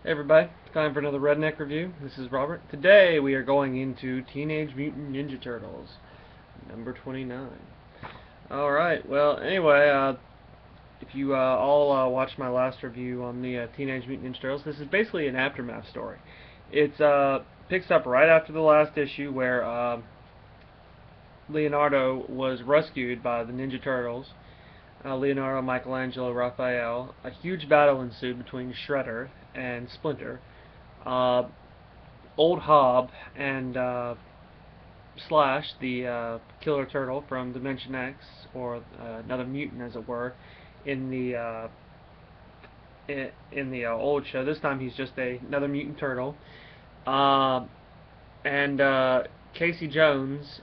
Hey everybody, time for another Redneck review. This is Robert. Today we are going into Teenage Mutant Ninja Turtles, number 29. Alright, well, anyway, if you all watched my last review on the Teenage Mutant Ninja Turtles, this is basically an aftermath story. It picks up right after the last issue where Leonardo was rescued by the Ninja Turtles. Leonardo, Michelangelo, Raphael. A huge battle ensued between Shredder and Splinter. Uh, Old Hob and Slash, the killer turtle from Dimension X, or another mutant, as it were, in the old show. This time he's just another mutant turtle. Uh, and Casey Jones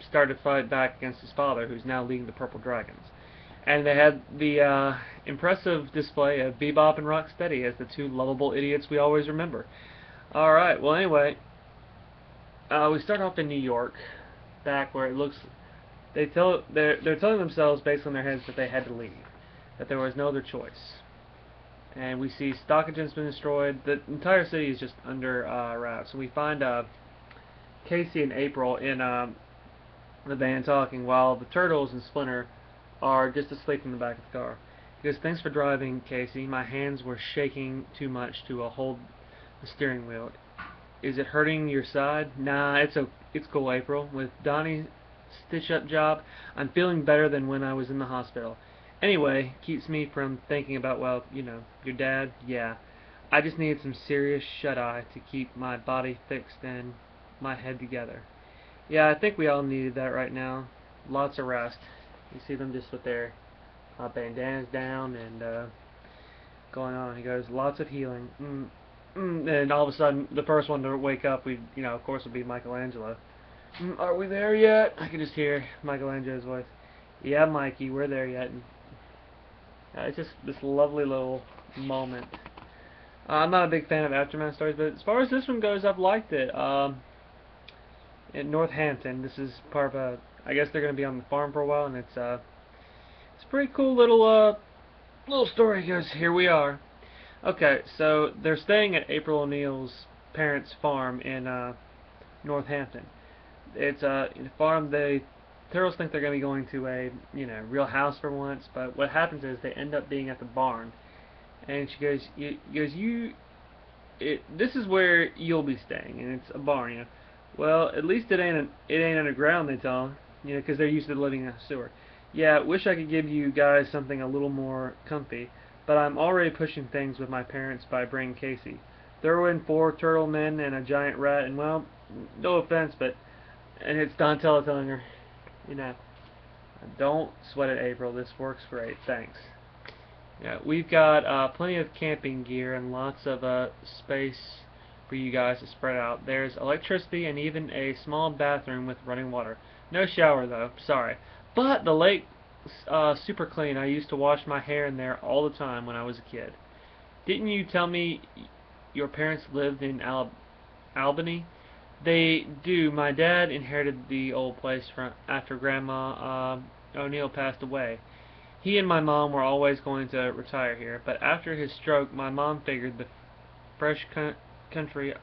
started to fight back against his father, who's now leading the Purple Dragons. And they had the impressive display of Bebop and Rocksteady as the two lovable idiots we always remember. Alright, well anyway, we start off in New York, back where it looks, they're telling themselves based on their heads that they had to leave, that there was no other choice. And we see Stockagen's been destroyed, the entire city is just under wraps. And we find Casey and April in the van talking while the Turtles and Splinter are just asleep in the back of the car. He goes, "Thanks for driving, Casey. My hands were shaking too much to hold the steering wheel. Is it hurting your side?" "Nah, it's cool, April. With Donnie's stitch-up job, I'm feeling better than when I was in the hospital. Anyway, keeps me from thinking about, well, you know, your dad. Yeah, I just needed some serious shut-eye to keep my body fixed and my head together. Yeah, I think we all needed that right now. Lots of rest." You see them just with their bandanas down and going on. He goes, "Lots of healing." And all of a sudden, the first one to wake up, of course, would be Michelangelo. "Are we there yet?" I can just hear Michelangelo's voice. "Yeah, Mikey, we're there yet." And, it's just this lovely little moment. I'm not a big fan of aftermath stories, but as far as this one goes, I've liked it. In Northampton, this is part of a. I guess they're going to be on the farm for a while, and it's a pretty cool little story. Because here we are. Okay, so they're staying at April O'Neil's parents' farm in Northampton. It's a farm. The Turtles think they're going to be going to a real house for once, but what happens is they end up being at the barn. And she goes, this is where you'll be staying, and it's a barn, Well, at least it ain't underground, they tell them, because they're used to living in a sewer. "Yeah, wish I could give you guys something a little more comfy, but I'm already pushing things with my parents by bringing Casey. Throw in 4 turtle men and a giant rat, and well, no offense, but..." And it's Donatello telling her, "Don't sweat it, April. This works great. Thanks." Yeah, we've got plenty of camping gear and lots of space for you guys to spread out. There's electricity and even a small bathroom with running water. No shower though, sorry. But the lake's super clean. I used to wash my hair in there all the time when I was a kid. Didn't you tell me your parents lived in Albany?" "They do. My dad inherited the old place from after Grandma O'Neill passed away. He and my mom were always going to retire here, but after his stroke, my mom figured the fresh country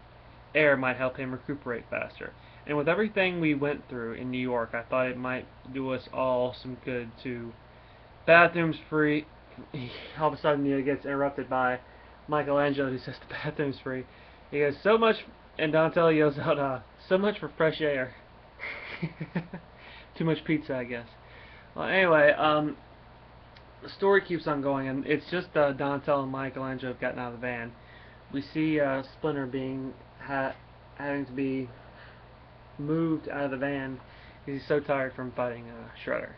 air might help him recuperate faster. And with everything we went through in New York, I thought it might do us all some good too. Bathrooms free." All of a sudden, he gets interrupted by Michelangelo, who says the bathroom's free. He goes, "So much," and Donatello yells out, "So much for fresh air." Too much pizza, I guess. Well, anyway, the story keeps on going, and it's just Donatello and Michelangelo have gotten out of the van. We see Splinter having to be moved out of the van because he's so tired from fighting Shredder.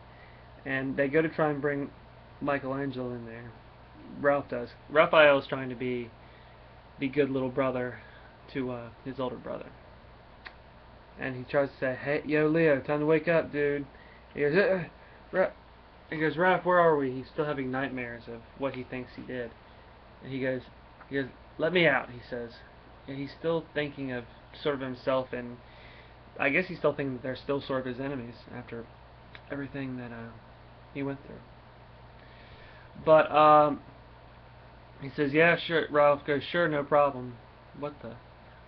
And they go to try and bring Michelangelo in there. Ralph does. Raphael is trying to be good little brother to his older brother. And he tries to say, "Hey, yo, Leo, time to wake up, dude." He goes, He goes, "Raph, where are we?" He's still having nightmares of what he thinks he did. And he goes, "Let me out," he says. And he's still thinking of sort of himself, and I guess he's still thinking that they're still sort of his enemies after everything that he went through. But He says, yeah, sure. Ralph goes, sure, no problem. What the?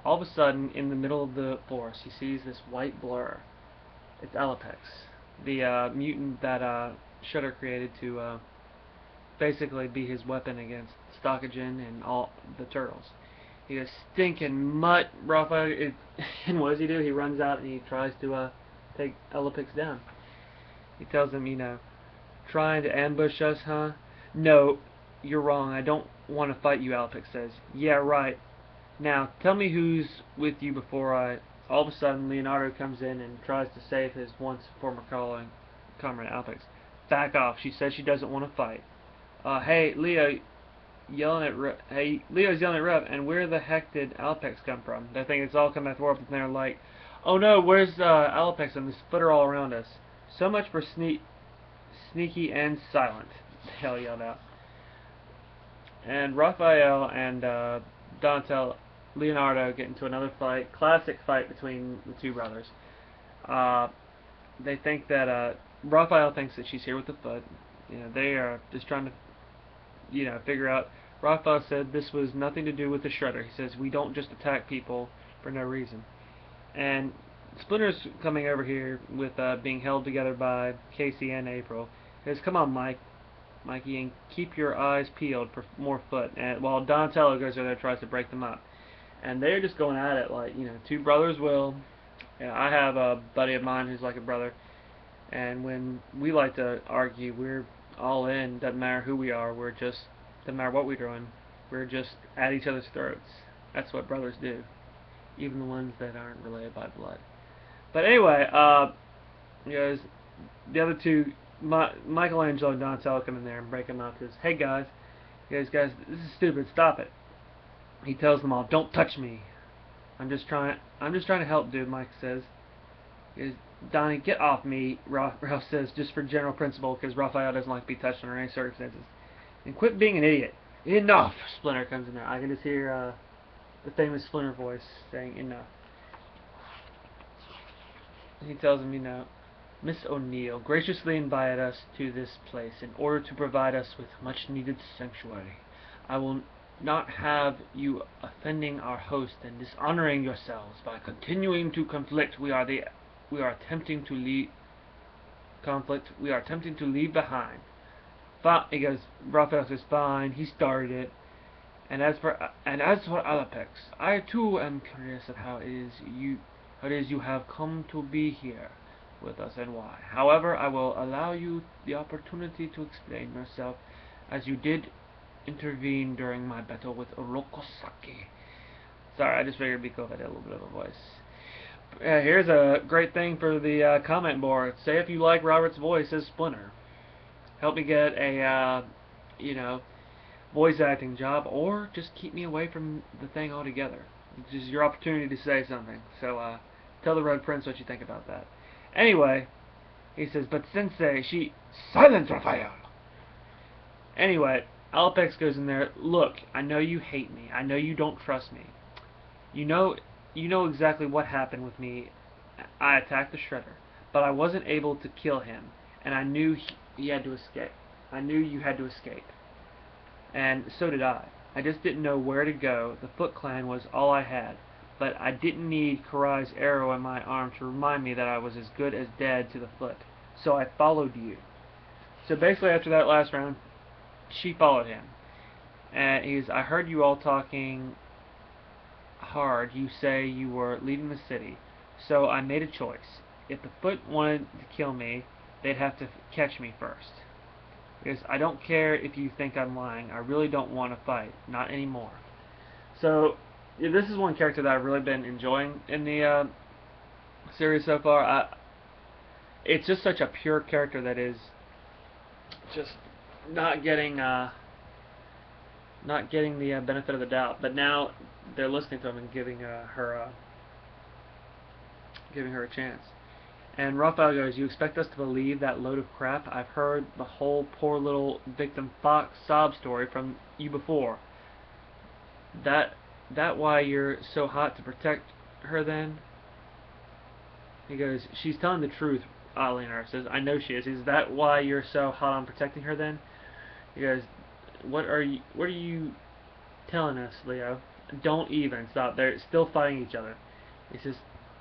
All of a sudden, in the middle of the forest, he sees this white blur. It's Alopex, the mutant that Shudder created to basically be his weapon against Stockagen and all the turtles. He goes, stinking mutt, Raphael. And what does he do? He runs out and he tries to take Alopex down. He tells him, trying to ambush us, huh? No, you're wrong. I don't want to fight you, Alopex says. Yeah, right. Now, tell me who's with you before I... All of a sudden, Leonardo comes in and tries to save his once former comrade, Alopex. Back off. She says she doesn't want to fight. Hey, Leo's yelling at Rev, and where the heck did Alopex come from? They think it's all coming back forth, and they're like, oh no, where's Alopex? And there's footer all around us. So much for sneaky and silent, they all yelled out. And Raphael and Donatello, Leonardo get into another fight, classic fight between the two brothers. They think that Raphael thinks that she's here with the foot. They are just trying to, figure out. Raphael said this was nothing to do with the Shredder. He says we don't just attack people for no reason. And Splinter's coming over here with being held together by Casey and April. He says, come on, Mikey, and keep your eyes peeled for more foot. And while Donatello goes over there and tries to break them up. And they're just going at it like, two brothers will. I have a buddy of mine who's like a brother. And when we like to argue, we're all in. Doesn't matter who we are. Doesn't matter what we're doing. We're just at each other's throats. That's what brothers do. Even the ones that aren't related by blood. But anyway, the other two, Michelangelo and Donatello come in there and break them up. Says, hey guys, this is stupid. Stop it. He tells them all, don't touch me. I'm just trying to help, dude. Mike says. Donnie, get off me. Ralph says, just for general principle, because Raphael doesn't like to be touched under any circumstances. And quit being an idiot. Enough. Splinter comes in there. I can just hear the famous Splinter voice saying enough. He tells him, Miss O'Neill graciously invited us to this place in order to provide us with much-needed sanctuary. I will not have you offending our host and dishonoring yourselves by continuing to conflict. We are attempting to leave behind. He goes, Raphael says, fine. He started it. And as for Alopex, I too am curious of how it is you have come to be here with us and why. However, I will allow you the opportunity to explain yourself, as you did intervene during my battle with Orokosaki. Sorry, I just figured it'd be cool if I did a little bit of a voice. Here's a great thing for the comment board. Say if you like Robert's voice as Splinter. Help me get a, voice acting job, or just keep me away from the thing altogether. This is your opportunity to say something. So, tell the Red Prince what you think about that. Anyway, he says, but Sensei, Silence, Raphael! Anyway, Alopex goes in there, look, I know you hate me. I know you don't trust me. You know exactly what happened with me. I attacked the Shredder, but I wasn't able to kill him, and I knew he had to escape. I knew you had to escape. And so did I. I just didn't know where to go. The Foot Clan was all I had. But I didn't need Karai's arrow in my arm to remind me that I was as good as dead to the foot. So I followed you. So basically after that last round, she followed him. And I heard you all talking hard. You say you were leaving the city. So I made a choice. If the Foot wanted to kill me, they'd have to catch me first. Because I don't care if you think I'm lying. I really don't want to fight. Not anymore. So, yeah, this is one character that I've really been enjoying in the series so far. It's just such a pure character that is just not getting the benefit of the doubt. But now they're listening to him and giving her a chance. And Raphael goes, you expect us to believe that load of crap? I've heard the whole poor little victim Fox sob story from you before. That why you're so hot to protect her then? He goes, she's telling the truth, Leonardo says. I know she is. Is that why you're so hot on protecting her then? He goes, what are you telling us, Leo, don't even stop. They're still fighting each other. He says,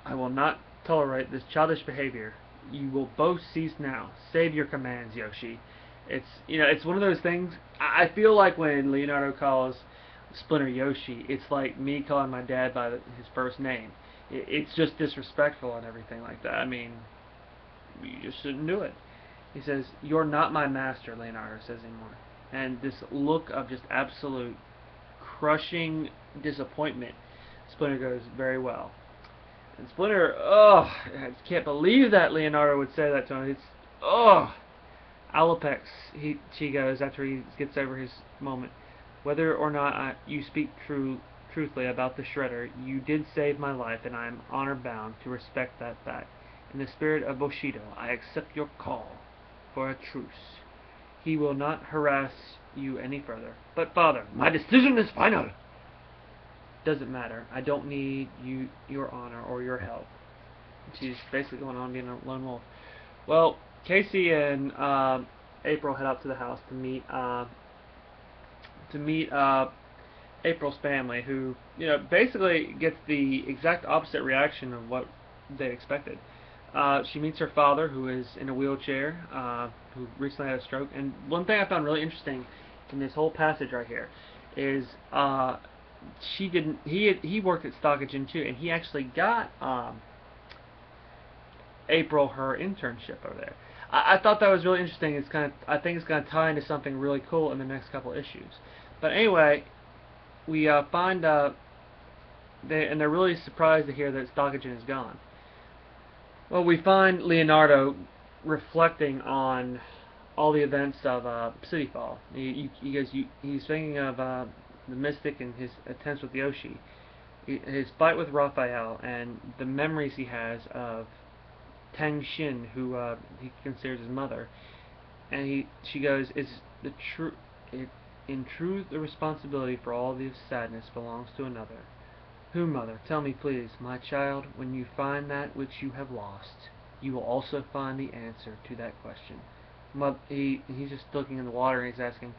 I will not tolerate this childish behavior. You will both cease now. Save your commands, Yoshi. It's one of those things. I feel like when Leonardo calls Splinter Yoshi, it's like me calling my dad by his first name. It's just disrespectful and everything like that. I mean, you just shouldn't do it. He says, you're not my master, Leonardo says anymore. And this look of just absolute crushing disappointment, Splinter goes, very well. And Splinter, oh, I just can't believe that Leonardo would say that to him. It's, oh. Alapex, she goes, after he gets over his moment, whether or not you speak truthfully about the Shredder, you did save my life, and I am honor-bound to respect that fact. In the spirit of Bushido, I accept your call for a truce. He will not harass you any further. But, Father, my decision is final. Doesn't matter. I don't need your honor or your help. She's basically going on being a lone wolf. Well, Casey and April head up to the house to meet April's family, who basically gets the exact opposite reaction of what they expected. She meets her father, who is in a wheelchair, who recently had a stroke. And one thing I found really interesting in this whole passage right here is he worked at Stockagen too, and he actually got April her internship over there. I thought that was really interesting. I think it's going to tie into something really cool in the next couple issues. But anyway, we find and they're really surprised to hear that Stockagen is gone. Well, we find Leonardo reflecting on all the events of City Fall. He's thinking of the Mystic and his attempts with Yoshi, his fight with Raphael, and the memories he has of Tang Xin, who he considers his mother. And she goes, in truth, the responsibility for all this sadness belongs to another. Who, mother? Tell me, please, my child, when you find that which you have lost, you will also find the answer to that question. He's just looking in the water and he's asking,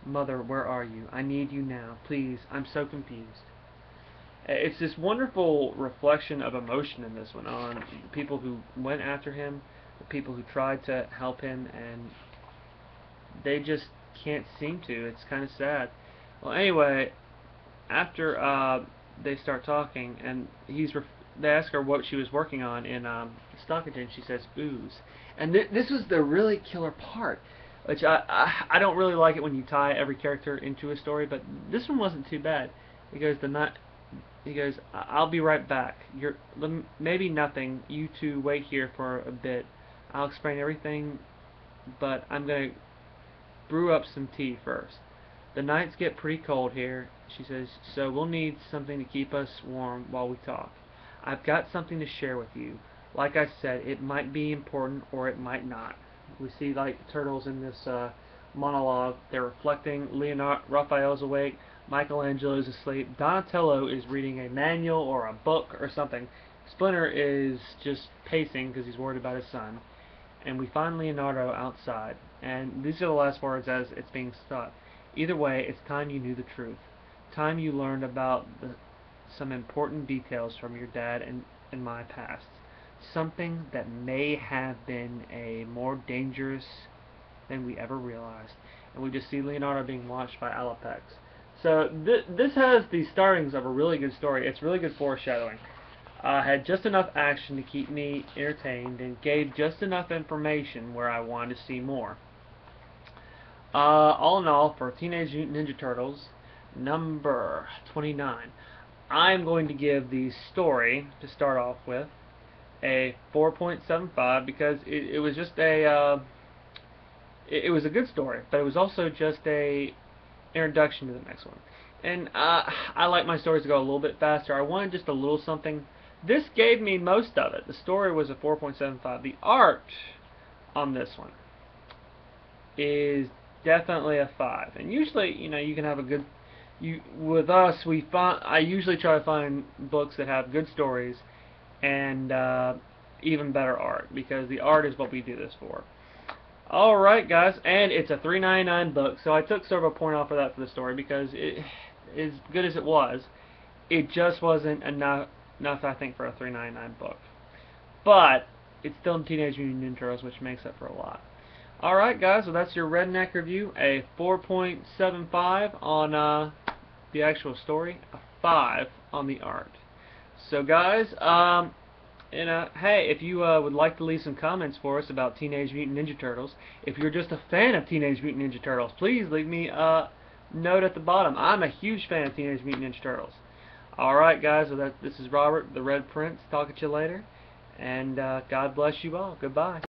Mother, where are you? I need you now. Please, I'm so confused. It's this wonderful reflection of emotion in this one on the people who went after him, the people who tried to help him, and they just can't seem to. It's kind of sad. Well, anyway, after they start talking, and they ask her what she was working on in Stockagen, she says ooze. And this was the really killer part, which I don't really like it when you tie every character into a story, but this one wasn't too bad. He goes, I'll be right back. Maybe nothing. You two wait here for a bit. I'll explain everything, but I'm going to brew up some tea first. The nights get pretty cold here, she says, so we'll need something to keep us warm while we talk. I've got something to share with you. Like I said, it might be important or it might not. We see like turtles in this monologue. They're reflecting. Raphael's awake. Michelangelo's asleep. Donatello is reading a manual or a book or something. Splinter is just pacing because he's worried about his son. And we find Leonardo outside. And these are the last words as it's being shot. Either way, it's time you knew the truth. Time you learned about some important details from your dad and my past. Something that may have been more dangerous than we ever realized. And we just see Leonardo being watched by Alapex. So this has the startings of a really good story. It's really good foreshadowing. Had just enough action to keep me entertained and gave just enough information where I wanted to see more. All in all, for Teenage Mutant Ninja Turtles number 29, I'm going to give the story, to start off with, a 4.75 because it was just it was a good story, but it was also just a introduction to the next one. And I like my stories to go a little bit faster. I wanted just a little something. This gave me most of it. The story was a 4.75. The art on this one is definitely a 5. And usually, you can have a good. With us, I usually try to find books that have good stories and even better art, because the art is what we do this for. Alright guys, and it's a $3.99 book, so I took sort of a point off of that for the story because as good as it was, it just wasn't enough, I think, for a $3.99 book. But it's still in Teenage Mutant Ninja Turtles, which makes up for a lot. Alright guys, well that's your Redneck review, a 4.75 on the actual story, a 5 on the art. So guys, hey, if you would like to leave some comments for us about Teenage Mutant Ninja Turtles, if you're just a fan of Teenage Mutant Ninja Turtles, please leave me a note at the bottom. I'm a huge fan of Teenage Mutant Ninja Turtles. Alright guys, well this is Robert, the Red Prince, talking to you later, and God bless you all. Goodbye.